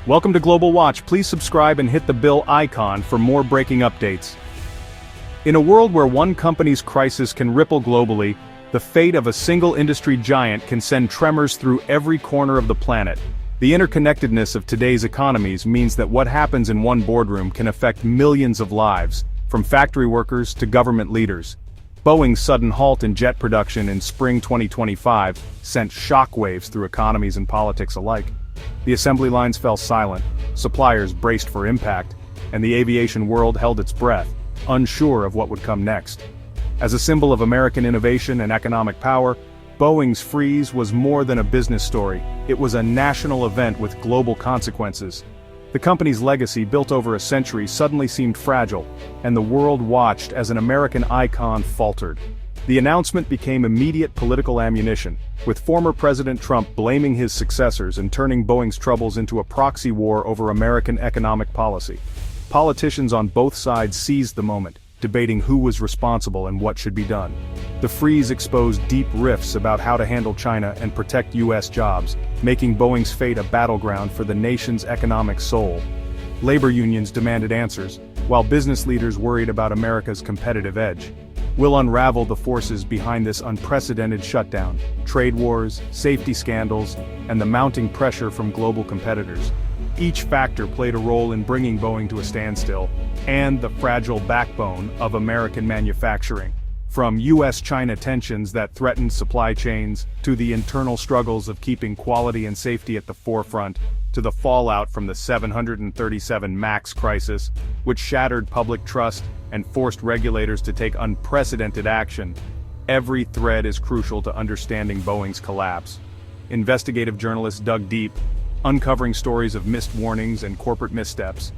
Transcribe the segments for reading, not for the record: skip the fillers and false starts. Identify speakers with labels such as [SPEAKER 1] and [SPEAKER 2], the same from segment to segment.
[SPEAKER 1] Welcome to Global Watch. Please subscribe and hit the bell icon for more breaking updates. In a world where one company's crisis can ripple globally, the fate of a single industry giant can send tremors through every corner of the planet. The interconnectedness of today's economies means that what happens in one boardroom can affect millions of lives, from factory workers to government leaders. Boeing's sudden halt in jet production in spring 2025 sent shockwaves through economies and politics alike. The assembly lines fell silent, suppliers braced for impact, and the aviation world held its breath, unsure of what would come next. As a symbol of American innovation and economic power, Boeing's freeze was more than a business story. It was a national event with global consequences. The company's legacy, built over a century, suddenly seemed fragile, and the world watched as an American icon faltered. The announcement became immediate political ammunition, with former President Trump blaming his successors and turning Boeing's troubles into a proxy war over American economic policy. Politicians on both sides seized the moment, debating who was responsible and what should be done. The freeze exposed deep rifts about how to handle China and protect U.S. jobs, making Boeing's fate a battleground for the nation's economic soul. Labor unions demanded answers, while business leaders worried about America's competitive edge. We'll unravel the forces behind this unprecedented shutdown: trade wars, safety scandals, and the mounting pressure from global competitors. Each factor played a role in bringing Boeing to a standstill, and the fragile backbone of American manufacturing. From U.S.-China tensions that threatened supply chains, to the internal struggles of keeping quality and safety at the forefront, to the fallout from the 737 MAX crisis, which shattered public trust and forced regulators to take unprecedented action. Every thread is crucial to understanding Boeing's collapse. Investigative journalists dug deep, uncovering stories of missed warnings and corporate missteps.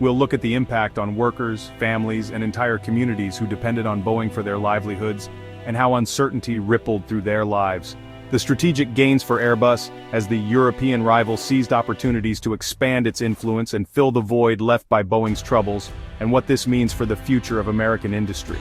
[SPEAKER 1] We'll look at the impact on workers, families, and entire communities who depended on Boeing for their livelihoods, and how uncertainty rippled through their lives. The strategic gains for Airbus, as the European rival seized opportunities to expand its influence and fill the void left by Boeing's troubles, and what this means for the future of American industry.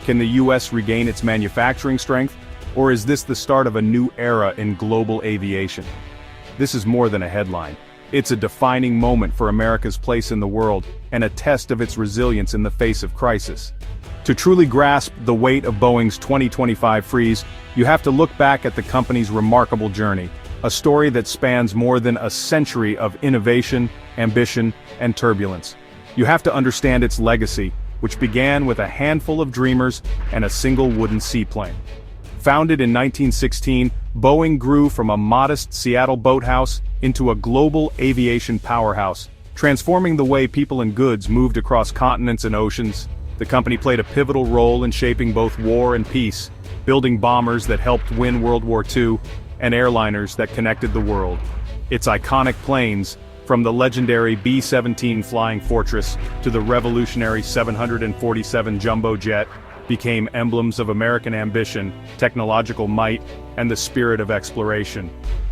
[SPEAKER 1] Can the U.S. regain its manufacturing strength, or is this the start of a new era in global aviation? This is more than a headline. It's a defining moment for America's place in the world, and a test of its resilience in the face of crisis. To truly grasp the weight of Boeing's 2025 freeze, you have to look back at the company's remarkable journey, a story that spans more than a century of innovation, ambition, and turbulence. You have to understand its legacy, which began with a handful of dreamers and a single wooden seaplane. Founded in 1916, Boeing grew from a modest Seattle boathouse into a global aviation powerhouse, transforming the way people and goods moved across continents and oceans. The company played a pivotal role in shaping both war and peace, building bombers that helped win World War II, and airliners that connected the world. Its iconic planes, from the legendary B-17 Flying Fortress to the revolutionary 747 jumbo jet, became emblems of American ambition, technological might, and the spirit of exploration.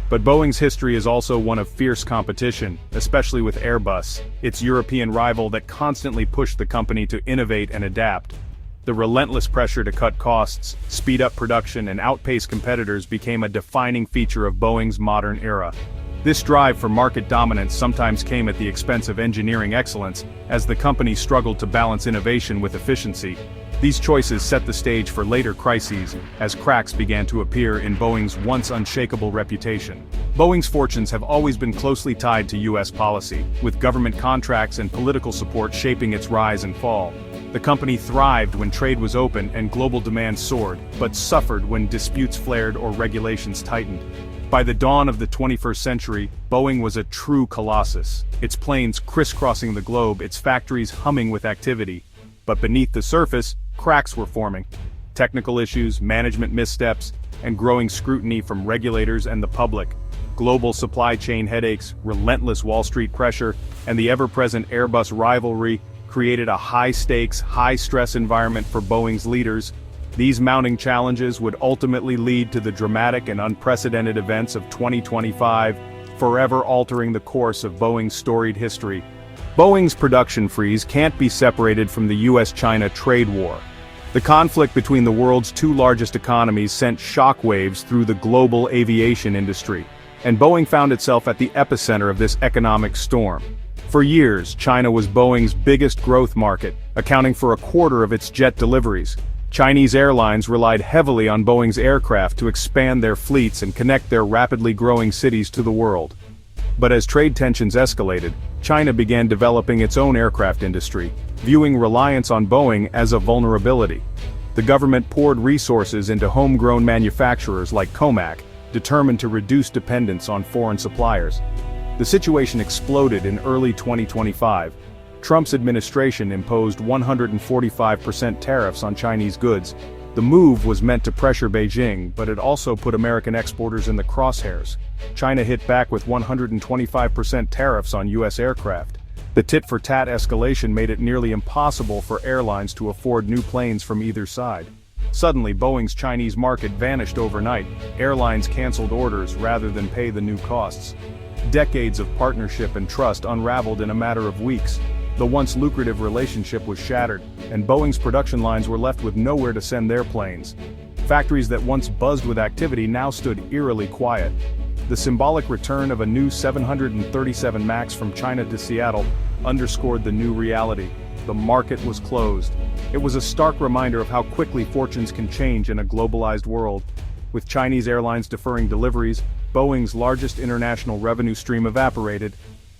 [SPEAKER 1] But Boeing's history is also one of fierce competition, especially with Airbus, its European rival that constantly pushed the company to innovate and adapt. The relentless pressure to cut costs, speed up production, and outpace competitors became a defining feature of Boeing's modern era. This drive for market dominance sometimes came at the expense of engineering excellence, as the company struggled to balance innovation with efficiency. These choices set the stage for later crises, as cracks began to appear in Boeing's once unshakable reputation. Boeing's fortunes have always been closely tied to U.S. policy, with government contracts and political support shaping its rise and fall. The company thrived when trade was open and global demand soared, but suffered when disputes flared or regulations tightened. By the dawn of the 21st century, Boeing was a true colossus, its planes crisscrossing the globe, its factories humming with activity. But beneath the surface, cracks were forming. Technical issues, management missteps, and growing scrutiny from regulators and the public. Global supply chain headaches, relentless Wall Street pressure, and the ever-present Airbus rivalry created a high-stakes, high-stress environment for Boeing's leaders. These mounting challenges would ultimately lead to the dramatic and unprecedented events of 2025, forever altering the course of Boeing's storied history. Boeing's production freeze can't be separated from the US-China trade war. The conflict between the world's two largest economies sent shockwaves through the global aviation industry. and Boeing found itself at the epicenter of this economic storm. For years, China was Boeing's biggest growth market, accounting for a quarter of its jet deliveries. Chinese airlines relied heavily on Boeing's aircraft to expand their fleets and connect their rapidly growing cities to the world. But as trade tensions escalated, China began developing its own aircraft industry, viewing reliance on Boeing as a vulnerability. The government poured resources into homegrown manufacturers like Comac, determined to reduce dependence on foreign suppliers. The situation exploded in early 2025. Trump's administration imposed 145% tariffs on Chinese goods. The move was meant to pressure Beijing, but it also put American exporters in the crosshairs. China hit back with 125% tariffs on U.S. aircraft. The tit-for-tat escalation made it nearly impossible for airlines to afford new planes from either side. Suddenly, Boeing's Chinese market vanished overnight. Airlines canceled orders rather than pay the new costs. Decades of partnership and trust unraveled in a matter of weeks. The once lucrative relationship was shattered, and Boeing's production lines were left with nowhere to send their planes. Factories that once buzzed with activity now stood eerily quiet. The symbolic return of a new 737 MAX from China to Seattle underscored the new reality. The market was closed. It was a stark reminder of how quickly fortunes can change in a globalized world. With Chinese airlines deferring deliveries, Boeing's largest international revenue stream evaporated.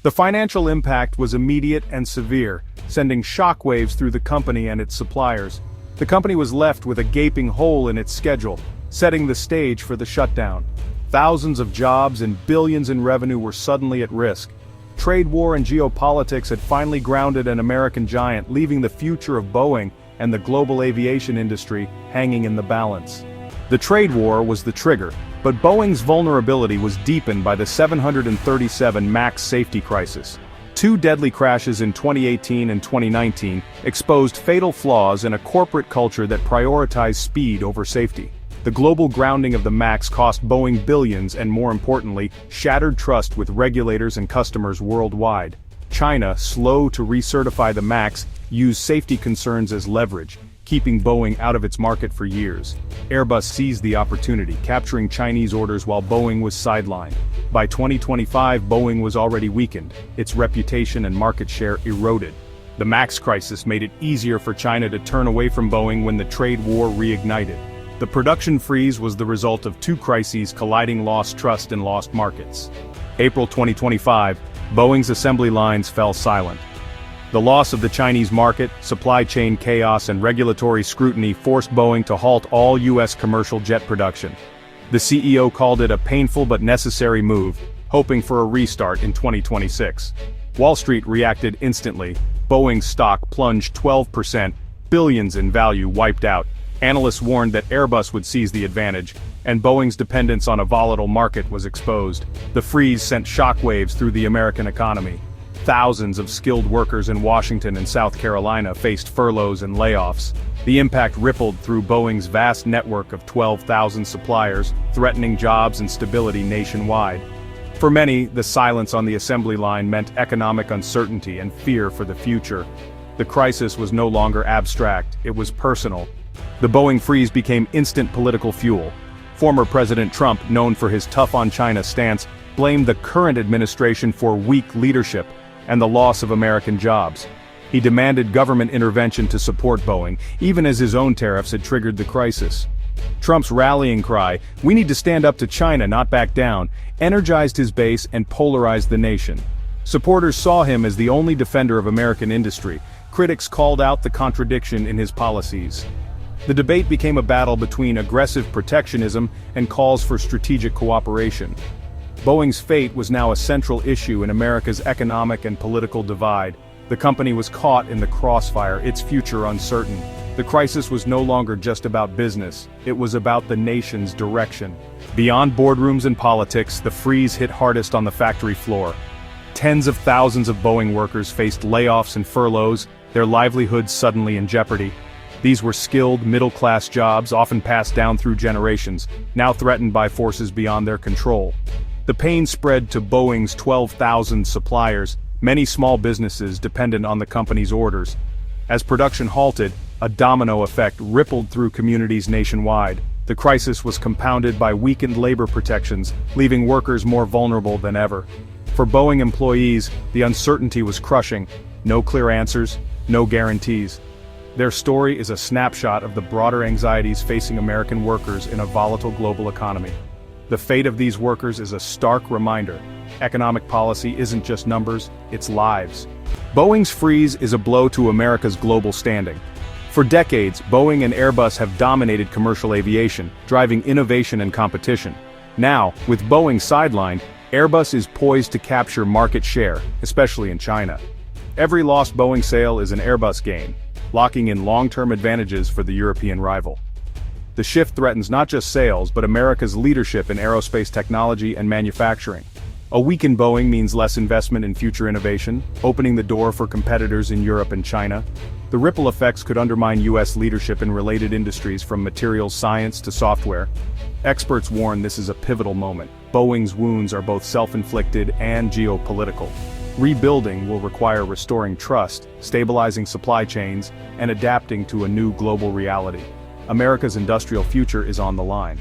[SPEAKER 1] The financial impact was immediate and severe, sending shockwaves through the company and its suppliers. The company was left with a gaping hole in its schedule, setting the stage for the shutdown. Thousands of jobs and billions in revenue were suddenly at risk. Trade war and geopolitics had finally grounded an American giant, leaving the future of Boeing and the global aviation industry hanging in the balance. The trade war was the trigger, but Boeing's vulnerability was deepened by the 737 MAX safety crisis. Two deadly crashes in 2018 and 2019 exposed fatal flaws in a corporate culture that prioritized speed over safety. The global grounding of the MAX cost Boeing billions and, more importantly, shattered trust with regulators and customers worldwide. China, slow to recertify the MAX, used safety concerns as leverage, keeping Boeing out of its market for years. Airbus seized the opportunity, capturing Chinese orders while Boeing was sidelined. By 2025, Boeing was already weakened, its reputation and market share eroded. The MAX crisis made it easier for China to turn away from Boeing when the trade war reignited. The production freeze was the result of two crises colliding: lost trust and lost markets. April 2025, Boeing's assembly lines fell silent. The loss of the Chinese market, supply chain chaos and regulatory scrutiny forced Boeing to halt all U.S. commercial jet production. The CEO called it a painful but necessary move, hoping for a restart in 2026. Wall Street reacted instantly. Boeing's stock plunged 12%, billions in value wiped out. Analysts warned that Airbus would seize the advantage, and Boeing's dependence on a volatile market was exposed. The freeze sent shockwaves through the American economy. Thousands of skilled workers in Washington and South Carolina faced furloughs and layoffs. The impact rippled through Boeing's vast network of 12,000 suppliers, threatening jobs and stability nationwide. For many, the silence on the assembly line meant economic uncertainty and fear for the future. The crisis was no longer abstract, it was personal. The Boeing freeze became instant political fuel. Former President Trump, known for his tough-on-China stance, blamed the current administration for weak leadership and the loss of American jobs. He demanded government intervention to support Boeing, even as his own tariffs had triggered the crisis. Trump's rallying cry, "We need to stand up to China, not back down," energized his base and polarized the nation. Supporters saw him as the only defender of American industry. Critics called out the contradiction in his policies. The debate became a battle between aggressive protectionism and calls for strategic cooperation. Boeing's fate was now a central issue in America's economic and political divide. The company was caught in the crossfire, its future uncertain. The crisis was no longer just about business, it was about the nation's direction. Beyond boardrooms and politics, the freeze hit hardest on the factory floor. Tens of thousands of Boeing workers faced layoffs and furloughs, their livelihoods suddenly in jeopardy. These were skilled, middle-class jobs, often passed down through generations, now threatened by forces beyond their control. The pain spread to Boeing's 12,000 suppliers, many small businesses dependent on the company's orders. As production halted, a domino effect rippled through communities nationwide. The The crisis was compounded by weakened labor protections, leaving workers more vulnerable than ever. For Boeing employees, the uncertainty was crushing. No clear answers, no guarantees. Their story is a snapshot of the broader anxieties facing American workers in a volatile global economy. The fate of these workers is a stark reminder. Economic policy isn't just numbers, it's lives. Boeing's freeze is a blow to America's global standing. For decades, Boeing and Airbus have dominated commercial aviation, driving innovation and competition. Now, with Boeing sidelined, Airbus is poised to capture market share, especially in China. Every lost Boeing sale is an Airbus gain, locking in long-term advantages for the European rival. The shift threatens not just sales but America's leadership in aerospace technology and manufacturing. A weakened Boeing means less investment in future innovation, opening the door for competitors in Europe and China. The ripple effects could undermine U.S. leadership in related industries from materials science to software. Experts warn this is a pivotal moment. Boeing's wounds are both self-inflicted and geopolitical. Rebuilding will require restoring trust, stabilizing supply chains, and adapting to a new global reality. America's industrial future is on the line.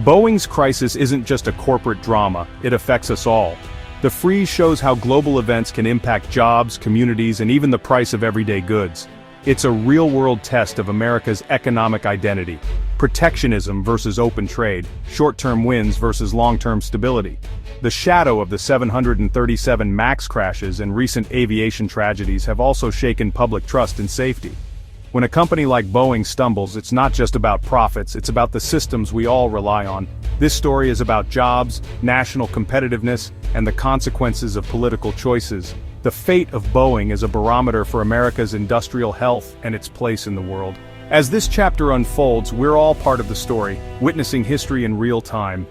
[SPEAKER 1] Boeing's crisis isn't just a corporate drama, it affects us all. The freeze shows how global events can impact jobs, communities, and even the price of everyday goods. It's a real-world test of America's economic identity. Protectionism versus open trade, short-term wins versus long-term stability. The shadow of the 737 MAX crashes and recent aviation tragedies have also shaken public trust in safety. When a company like Boeing stumbles, it's not just about profits, it's about the systems we all rely on. This story is about jobs, national competitiveness, and the consequences of political choices. The fate of Boeing is a barometer for America's industrial health and its place in the world. As this chapter unfolds, we're all part of the story, witnessing history in real time.